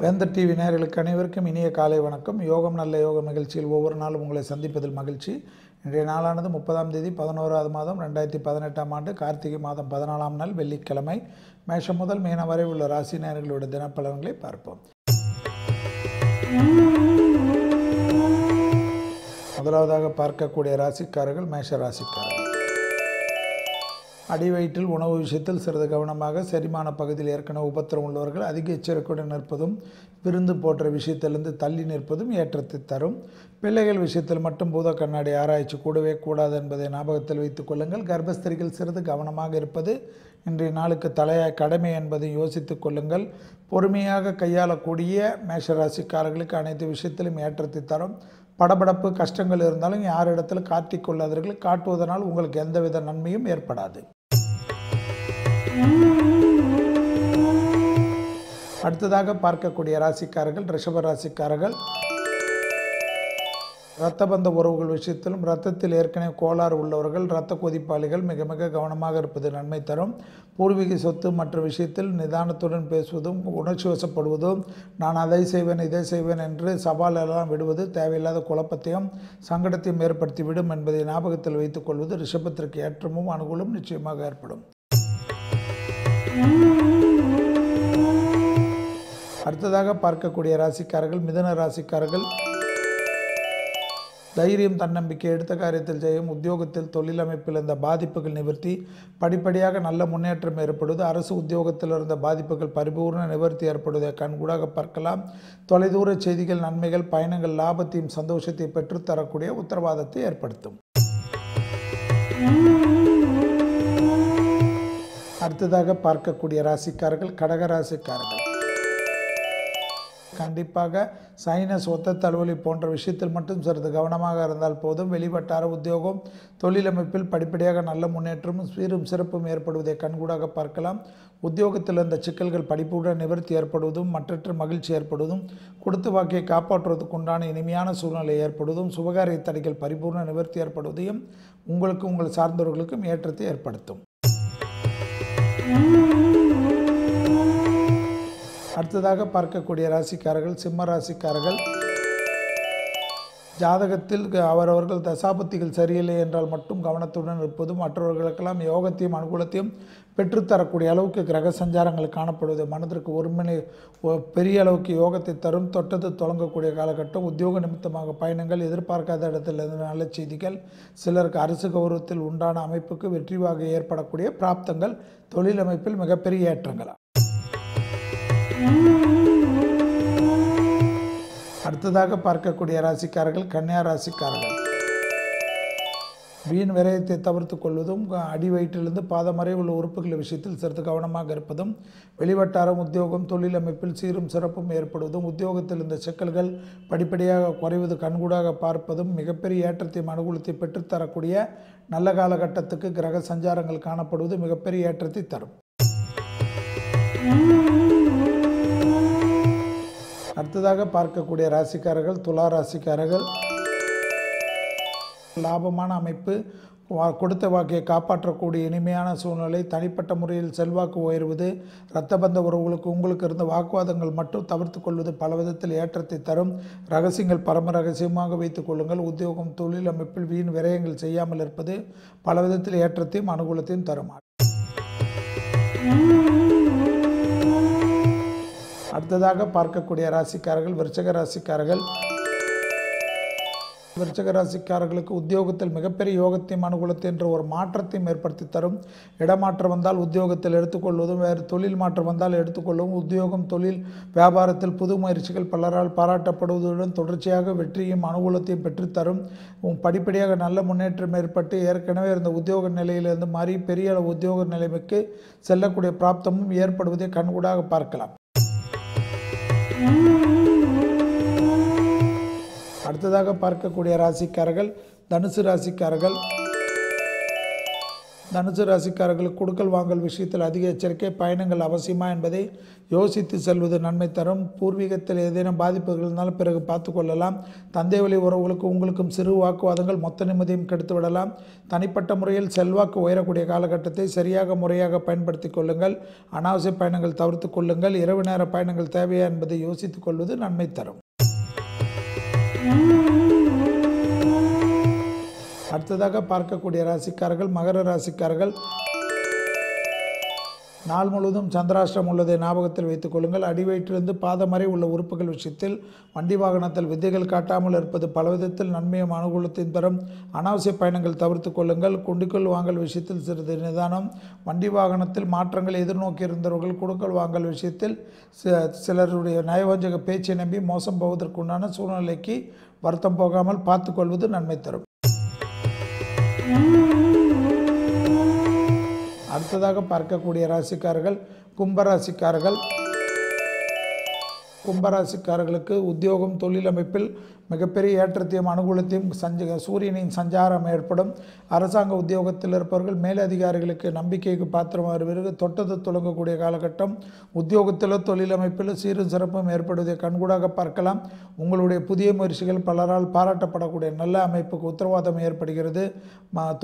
வேந்தர் டிவி நேயர்களுக்கு அனைவருக்கும் இனிய காலை வணக்கம். யோகம் நல்ல யோகம் நிகழ்ச்சியில் ஒவ்வொரு நாளும் உங்களை சந்திப்பதில் மகிழ்ச்சி. இன்றைய நாளானது 30ஆம் தேதி 11வது மாதம் 2018ஆம் ஆண்டு கார்த்திகை மாதம் 14ஆம் நாள் வெள்ளிக்கிழமை. மேஷம் முதல் மீனம் வரை உள்ள ராசி நேயர்களுடைய தினப்பலன்களை பார்ப்போம். முதலாவதாக பார்க்கக்கூடிய ராசிக்காரர்கள் மேஷ ராசிக்காரர்கள். அடிவயிற்றில் உணவு விஷயத்தில் சிறிது கவனமாக, செரிமான பகுதியில் ஏற்கனவே உபத்திரம் உள்ளவர்கள் அதிக எச்சரிக்கையுடன் நிற்பதும், விருந்து போன்ற விஷயத்திலிருந்து தள்ளி நிற்பதும் ஏற்றத்தை தரும். பிள்ளைகள் விஷயத்தில் மட்டும் பூத கண்ணாடி ஆராய்ச்சி கூடவே கூடாது என்பதை ஞாபகத்தில் வைத்துக் கொள்ளுங்கள். கர்ப்பஸ்திரிகள் சிறிது கவனமாக இருப்பது இன்றைய நாளுக்கு தலையாய கடமை என்பதை யோசித்துக் கொள்ளுங்கள். பொறுமையாக கையாளக்கூடிய மேஷராசிக்காரர்களுக்கு அனைத்து விஷயத்திலும் ஏற்றத்தை தரும். படபடப்பு கஷ்டங்கள் இருந்தாலும் யாரிடத்தில் காட்டிக்கொள்ளாதீர்கள். காட்டுவதனால் உங்களுக்கு எந்தவித நன்மையும் ஏற்படாது. அடுத்ததாக பார்க்கக்கூடிய ராசிக்காரர்கள் ரிஷப ராசிக்காரர்கள். இரத்த பந்த உறவுகள் விஷயத்திலும் இரத்தத்தில் ஏற்கனவே கோளாறு உள்ளவர்கள், இரத்த கொதிப்பாளிகள் மிக மிக கவனமாக இருப்பது நன்மை தரும். பூர்வீக சொத்து மற்ற விஷயத்தில் நிதானத்துடன் பேசுவதும், உணர்ச்சி வசப்படுவதும், நான் அதை செய்வேன் இதை செய்வேன் என்று சவாலெல்லாம் விடுவது தேவையில்லாத குழப்பத்தையும் சங்கடத்தையும் ஏற்படுத்திவிடும் என்பதை ஞாபகத்தில் வைத்துக் கொள்வது ரிஷபத்திற்கு ஏற்றமும் அனுகூலம் நிச்சயமாக ஏற்படும். அடுத்ததாக பார்க்கக்கூடிய ராசிக்காரர்கள் மிதுன ராசிக்காரர்கள். தைரியம் தன்னம்பிக்கை, எடுத்த காரியத்தில் ஜெயம், உத்தியோகத்தில் தொழில் அமைப்பில் இருந்த பாதிப்புகள் நிவர்த்தி, படிப்படியாக நல்ல முன்னேற்றம் ஏற்படுவது, அரசு உத்தியோகத்தில் இருந்த பாதிப்புகள் பரிபூர்ண நிவர்த்தி ஏற்படுவதை கண்கூடாக பார்க்கலாம். தொலைதூர செய்திகள், நன்மைகள், பயணங்கள் லாபத்தையும் சந்தோஷத்தை பெற்றுத்தரக்கூடிய உத்தரவாதத்தை ஏற்படுத்தும். அடுத்ததாக பார்க்கக்கூடிய ராசிக்காரர்கள் கடக ராசிக்காரர்கள். கண்டிப்பாக சைனஸ், ஒத்த தலைவலி போன்ற விஷயத்தில் மட்டும் சிறிது கவனமாக இருந்தால் போதும். வெளிவட்டார உத்தியோகம் தொழில் அமைப்பில் படிப்படியாக நல்ல முன்னேற்றமும் சீரும் சிறப்பும் ஏற்படுவதை கண்கூடாக பார்க்கலாம். உத்தியோகத்தில் இருந்த சிக்கல்கள் படிப்புடன் நிவர்த்தி ஏற்படுவதும், மற்றற்ற மகிழ்ச்சி ஏற்படுவதும், கொடுத்த வாக்கை காப்பாற்றுவதற்கு உண்டான இனிமையான சூழ்நிலை ஏற்படுவதும், சுபகாரிய தடைகள் பரிபூர்ண நிவர்த்தி ஏற்படுவதையும் உங்களுக்கும் உங்கள் சார்ந்தவர்களுக்கும் ஏற்றத்தை ஏற்படுத்தும். அடுத்ததாக பார்க்கக்கூடிய ராசிக்காரர்கள் சிம்ம ராசிக்காரர்கள். ஜாதகத்தில் அவரவர்கள் தசாபத்திகள் சரியில்லை என்றால் மட்டும் கவனத்துடன் இருப்பது, மற்றவர்களுக்கெல்லாம் யோகத்தையும் அனுகூலத்தையும் பெற்றுத்தரக்கூடிய அளவுக்கு கிரக சஞ்சாரங்கள் காணப்படுவது மனதிற்கு ஒருமனை பெரிய அளவுக்கு யோகத்தை தரும். தொட்டது தொடங்கக்கூடிய காலகட்டம். உத்தியோக நிமித்தமாக பயணங்கள், எதிர்பார்க்காத இடத்தில் இருந்து நல்ல செய்திகள், சிலருக்கு அரசு கௌரவத்தில் உண்டான அமைப்புக்கு வெற்றிவாக ஏற்படக்கூடிய பிராப்தங்கள், தொழில் அமைப்பில் மிகப்பெரிய ஏற்றங்கள். அடுத்ததாக பார்க்கக்கூடிய ராசிக்காரர்கள் கன்னியா ராசிக்காரர்கள். வீண் விரயத்தை தவிர்த்து கொள்வதும், அடி வயிற்றிலிருந்து பாதம் வரை உள்ள உறுப்புகள் விஷயத்தில் சிறிது கவனமாக இருப்பதும், வெளிவட்டாரம் உத்தியோகம் தொழில் அமைப்பில் சீரும் சிறப்பும் ஏற்படுவதும், உத்தியோகத்தில் இந்த சிக்கல்கள் படிப்படியாக குறைவது கண்கூடாக பார்ப்பதும் மிகப்பெரிய ஏற்றத்தையும் அனுகூலத்தை பெற்றுத்தரக்கூடிய நல்ல காலகட்டத்துக்கு கிரக சஞ்சாரங்கள் காணப்படுவது மிகப்பெரிய ஏற்றத்தை தரும். அடுத்ததாக பார்க்கக்கூடிய ராசிக்காரர்கள் துலா ராசிக்காரர்கள். லாபமான அமைப்பு, கொடுத்த வாக்கை காப்பாற்றக்கூடிய இனிமையான சூழ்நிலை, தனிப்பட்ட முறையில் செல்வாக்கு உயர்வது, இரத்த பந்த உறவுகளுக்கு உங்களுக்கு இருந்த வாக்குவாதங்கள் மட்டும் தவிர்த்து கொள்வது பல விதத்தில் ஏற்றத்தை தரும். ரகசியங்கள் பரம ரகசியமாக வைத்துக் கொள்ளுங்கள். உத்தியோகம் தொழில் அமைப்பில் வீண் விரயங்கள் செய்யாமல் இருப்பது பல விதத்தில் ஏற்றத்தையும் அனுகூலத்தையும் தரும். அடுத்ததாக பார்க்கக்கூடிய ராசிக்காரர்கள் விருச்சிக ராசிக்காரர்கள். விருச்சிக ராசிக்காரர்களுக்கு உத்தியோகத்தில் மிகப்பெரிய யோகத்தையும் அனுகூலத்தை என்ற ஒரு மாற்றத்தையும் ஏற்படுத்தி தரும். இடமாற்றம் வந்தால் உத்தியோகத்தில் எடுத்துக்கொள்வதும், வேறு தொழில் மாற்றம் வந்தால் எடுத்துக்கொள்ளவும், உத்தியோகம் தொழில் வியாபாரத்தில் புது முயற்சிகள் பலரால் பாராட்டப்படுவதுடன் தொடர்ச்சியாக வெற்றியும் அனுகூலத்தையும் பெற்றுத்தரும். படிப்படியாக நல்ல முன்னேற்றம் ஏற்பட்டு ஏற்கனவே இருந்த உத்தியோக நிலையிலிருந்து மாறி பெரிய அளவு உத்தியோக நிலைமைக்கு செல்லக்கூடிய பிராப்தமும் ஏற்படுவதை கண்கூடாக பார்க்கலாம். அடுத்ததாக பார்க்கக்கூடிய ராசிக்காரர்கள் தனுசு ராசிக்காரர்கள். தனுசு ராசிக்காரர்களுக்கு கொடுக்கல் வாங்கல் விஷயத்தில் அதிக எச்சரிக்கை. பயணங்கள் அவசியமா என்பதை யோசித்து செல்வது நன்மை தரும். பூர்வீகத்தில் ஏதேனும் பாதிப்புகள் இருந்தாலும் பிறகு பார்த்து கொள்ளலாம். தந்தை வழி உறவுகளுக்கு உங்களுக்கும் சிறு வாக்குவாதங்கள் மொத்த நிம்மதியும் கெடுத்து விடலாம். தனிப்பட்ட முறையில் செல்வாக்கு உயரக்கூடிய காலகட்டத்தை சரியாக முறையாக பயன்படுத்தி கொள்ளுங்கள். அனாவசிய பயணங்கள் தவிர்த்து கொள்ளுங்கள். இரவு நேர பயணங்கள் தேவையா என்பதை யோசித்துக் கொள்வது நன்மை தரும். அடுத்ததாக பார்க்கக்கூடிய ராசிக்காரர்கள் மகர ராசிக்காரர்கள். நாள் முழுவதும் சந்திராஷ்டிரம் உள்ளதை ஞாபகத்தில் வைத்துக் கொள்ளுங்கள். அடிவயிற்றிலிருந்து பாதம் வரை உள்ள உறுப்புகள் விஷயத்தில் வண்டி வாகனத்தில் வித்தைகள் காட்டாமல் இருப்பது பலவிதத்தில் நன்மையும் அனுகூலத்தையும் தரும். அனாவசிய பயணங்கள் தவிர்த்து கொள்ளுங்கள். குண்டிக்கொள் வாங்கல் விஷயத்தில் சிறிது நிதானம். வண்டி வாகனத்தில் மாற்றங்களை எதிர்நோக்கி இருந்தவர்கள் கொடுக்கல் வாங்கல் விஷயத்தில் சிலருடைய நயவஞ்சக பேச்சை நம்பி மோசம் போவதற்குண்டான சூழ்நிலைக்கு வருத்தம் போகாமல் பார்த்து கொள்வது நன்மை தரும். அடுத்ததாக பார்க்கக்கூடிய ராசிக்காரர்கள் கும்பராசிக்காரர்கள். கும்பராசிக்காரர்களுக்கு உத்தியோகம் தொழில் அமைப்பில் மிகப்பெரிய ஏற்றத்தையும் அனுகூலத்தையும் சூரியனின் சஞ்சாரம் ஏற்படும். அரசாங்க உத்தியோகத்தில் இருப்பவர்கள் மேலதிகாரிகளுக்கு நம்பிக்கைக்கு பாத்திரமாக தொட்டது தொடங்கக்கூடிய காலகட்டம். உத்தியோகத்திலோ தொழில் அமைப்பிலோ சீரும் சிறப்பும் ஏற்படுவதை கண்கூடாக பார்க்கலாம். உங்களுடைய புதிய முயற்சிகள் பலரால் பாராட்டப்படக்கூடிய நல்ல அமைப்புக்கு உத்தரவாதம் ஏற்படுகிறது.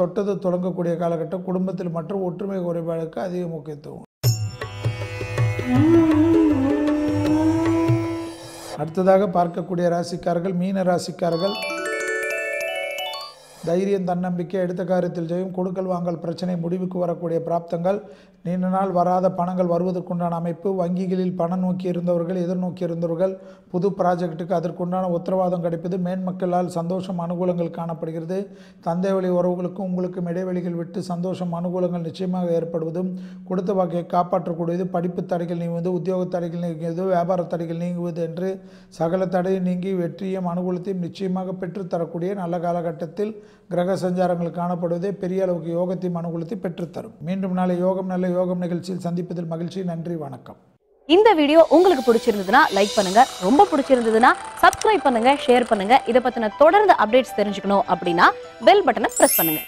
தொட்டது தொடங்கக்கூடிய காலகட்டம். குடும்பத்தில் மற்றும் ஒற்றுமை குறைபாடுக்கு அதிக முக்கியத்துவம். அடுத்ததாக பார்க்கக்கூடிய ராசிக்காரர்கள் மீன ராசிக்காரர்கள். தைரியம் தன்னம்பிக்கை எடுத்த காரியத்தில் ஜெயம். கொடுக்கல் வாங்கல் பிரச்சனை முடிவுக்கு வரக்கூடிய பிராப்தங்கள். நீண்ட நாள் வராத பணங்கள் வருவதற்குண்டான அமைப்பு. வங்கிகளில் பணம் நோக்கி இருந்தவர்கள் எதிர்நோக்கி இருந்தவர்கள் புது ப்ராஜெக்ட்டுக்கு அதற்குண்டான உத்தரவாதம் கிடைப்பது. மேன்மக்களால் சந்தோஷம் அனுகூலங்கள் காணப்படுகிறது. தந்தை வழி உறவுகளுக்கும் உங்களுக்கும் இடைவெளிகள் விட்டு சந்தோஷம் அனுகூலங்கள் நிச்சயமாக ஏற்படுவதும் கொடுத்த வாக்கை காப்பாற்றக்கூடியது. படிப்பு தடைகள் நீங்குவது, உத்தியோக தடைகள் நீங்குவது, வியாபார தடைகள் நீங்குவது என்று சகல தடையும் நீங்கி வெற்றியும் அனுகூலத்தையும் நிச்சயமாக பெற்றுத்தரக்கூடிய நல்ல காலகட்டத்தில் கிரக சஞ்சாரங்கள் காணப்படுவதே பெரிய அளவுக்கு யோகத்தையும் அனுகூலத்தை பெற்றுத்தரும். மீண்டும் நாளை யோகம் நல்ல யோகம் நிகழ்ச்சியில் சந்திப்பதில் மகிழ்ச்சி. நன்றி, வணக்கம். இந்த வீடியோ உங்களுக்கு பிடிச்சிருந்ததுன்னா லைக் பண்ணுங்க, ரொம்ப பிடிச்சிருந்ததுன்னா சப்ஸ்கிரைப் பண்ணுங்க, ஷேர் பண்ணுங்க. இதை பத்தின தொடர்ந்து அப்டேட்ஸ் தெரிஞ்சுக்கணும் அப்படின்னா பெல் பட்டனை பிரஸ் பண்ணுங்க.